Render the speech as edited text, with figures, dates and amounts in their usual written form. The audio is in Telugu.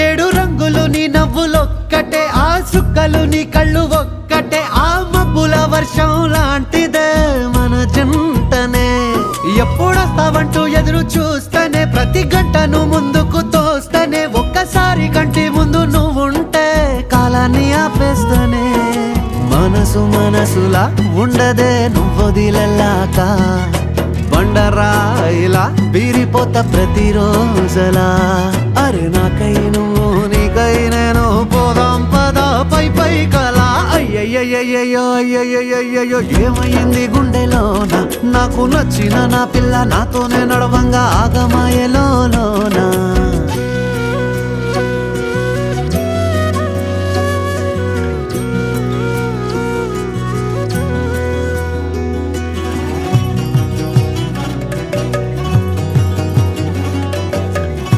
ఏడు రంగులు నీ నవ్వులొక్కటే, ఆ సుక్కలు నీ కళ్ళు ఒక్కటే, ఆ మబ్బుల వర్షం లాంటిదే మన జంటనే. ఎప్పుడొస్తావంటూ ఎదురు చూస్తేనే, ప్రతి గంటను ముందుకు తోస్తేనే, ఒక్కసారి కంటి ముందు నువ్వుంటే కాలాన్ని ఆపేస్తేనే. మనసు మనసులా ఉండదే నువ్వొదిలెళ్ళాక, బండరాయిలా బీరిపోత ప్రతిరోజలా. అరే నాకై నువ్వు నీకై నేను, పోదాం పదా పై పై కలా. అయ్యయ్యయ్యయ్యో అయ్యయ్యయ్యో ఏమైంది గుండెలోన, నాకు నచ్చిన నా పిల్ల నాతోనే నడవంగా ఆగమాయలోనా.